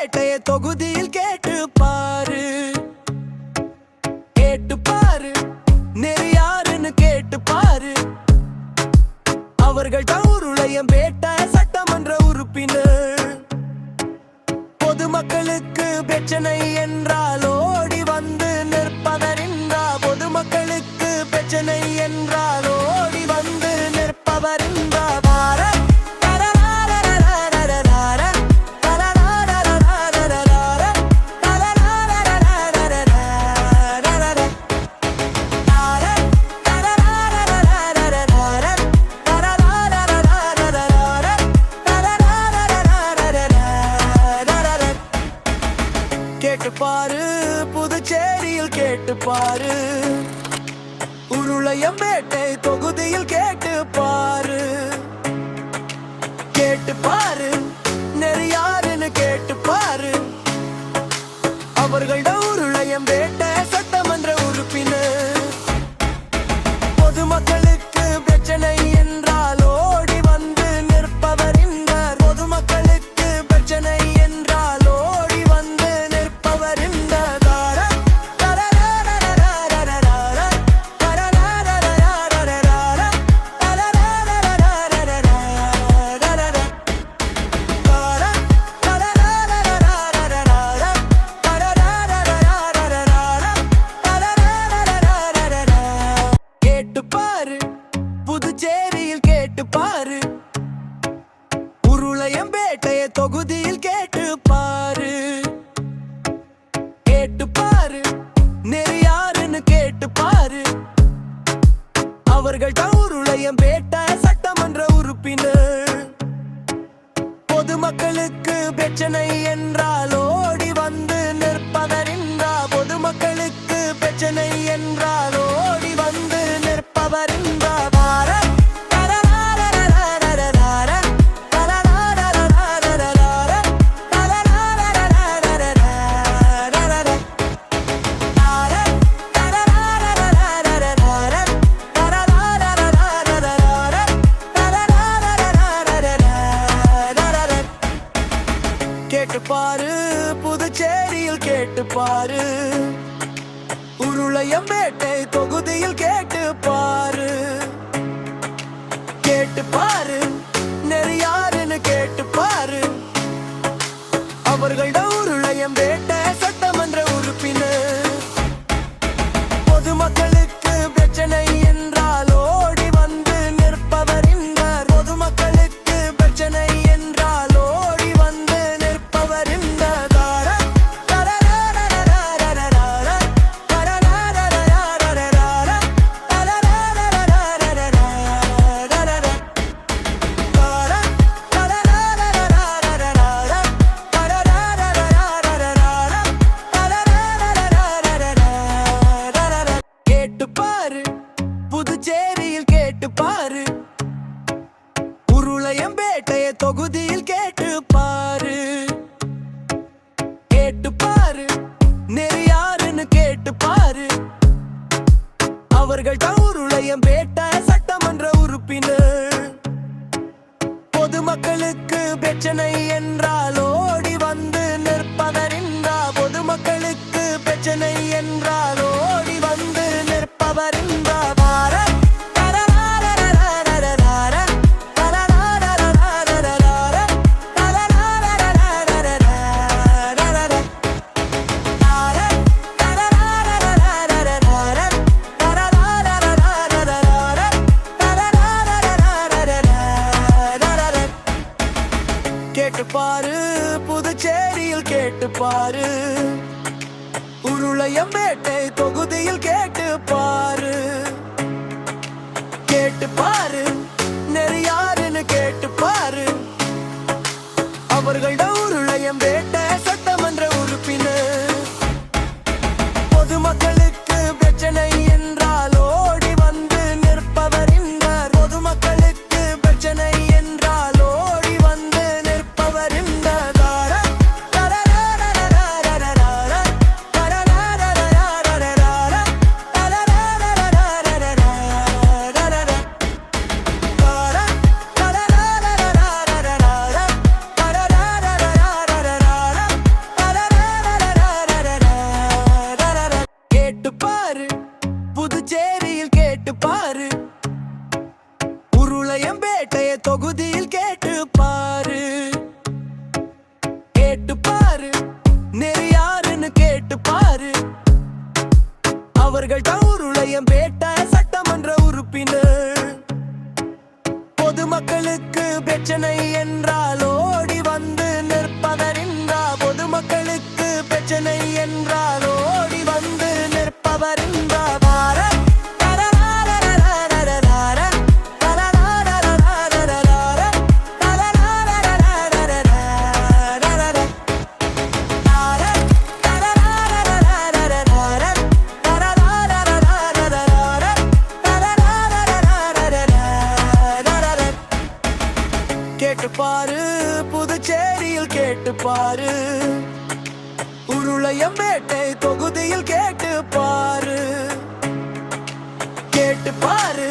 பேட்டைய தொகுதியில் கேட்டு பாரு, கேட்டு பாரு, நெறியாருன்னு கேட்டு பாரு. அவர்கள் டவுருளையம் பேட்ட சட்டமன்ற உறுப்பினர். பொதுமக்களுக்கு பிரச்சனை என்றால் ஓடி வந்து நிற்பவரின்றா. பொதுமக்களுக்கு பிரச்சனை என்றால் ஓடி வந்து நிற்பவரின்றா. கேட்டு பாரு, புதுச்சேரியில் கேட்டு பாரு, உருளையம்பேட்டை தொகுதியில் கேட்டு பாரு. கேட்டு பாரு, நெறியாருன்னு கேட்டு பாரு. அவர்களோட உருளையம்பேட்டை சட்டமன்ற உறுப்பினர். பொதுமக்களுக்கு பிரச்சனை என்றால் ஓடி வந்து நிற்பவர் என்றார். பொதுமக்களுக்கு பிரச்சனை என்றால் ஓடி வந்து நிற்பவர் என்றார். கேட்டு பாரு, புதுச்சேரியில் கேட்டு பாரு, உருளையம்பேட்டைய தொகுதியில் கேட்டு பாரு. கேட்டு பாரு, நெறியாருன்னு கேட்டு பாரு. அவர்கள் உருளையம்பேட்டை சட்டமன்ற உறுப்பினர். பொதுமக்களுக்கு பிரச்சனை என்றால் ஓடி வந்து நிற்பவரின்றா. பொதுமக்களுக்கு பிரச்சனை என்றால் ஓடி வந்து நிற்பவரின்றா. கேட்டு பாரு, புதுச்சேரியில் கேட்டு பாரு, உருளையம்பேட்டை தொகுதியில் கேட்டு பாரு. கேட்டு பாரு, நெறியாருன்னு கேட்டு பாரு. அவர்களோட உருளையம்பேட்டை சட்டமன்ற உறுப்பினர். பொதுமக்களுக்கு பிரச்சனை என்றால் ஓடி வந்து நிற்பவர் என்றார். பொதுமக்களுக்கு பிரச்சனை என்றால் ஓடி வந்து நிற்பவர் என்றார். கேட்டு பாரு, புதுச்சேரியில் கேட்டு பாரு, உருளையம்பேட்டைய தொகுதியில் கேட்டு பாரு. கேட்டு பாரு, நெறியாருன்னு கேட்டு பாரு. அவர்கள் உருளையம்பேட்டை சட்டமன்ற உறுப்பினர். பொதுமக்களுக்கு பிரச்சனை என்றால் ஓடி வந்து நிற்பவரின்றா. பொதுமக்களுக்கு பிரச்சனை என்றால் ஓடி வந்து நிற்பவரின்றா. கேட்டு பாரு, புதுச்சேரியில் கேட்டு பாரு, உருளையம்பேட்டை தொகுதியில் கேட்டு பாரு. கேட்டு பாரு, நெறியாருன்னு கேட்டு பாரு. அவர்களோட உருளையம்பேட்டை சட்டமன்ற உறுப்பினர். பொதுமக்களுக்கு பிரச்சனை என்றால் ஓடி வந்து நிற்பவர் என்றார். பொதுமக்களுக்கு பிரச்சனை என்றால் ஓடி வந்து நிற்பவர் என்றார். கேட்டு பாரு, புதுச்சேரியில் கேட்டு பாரு, உருளையம்பேட்டை தொகுதியில் கேட்டு பாரு, கேட்டு பாரு.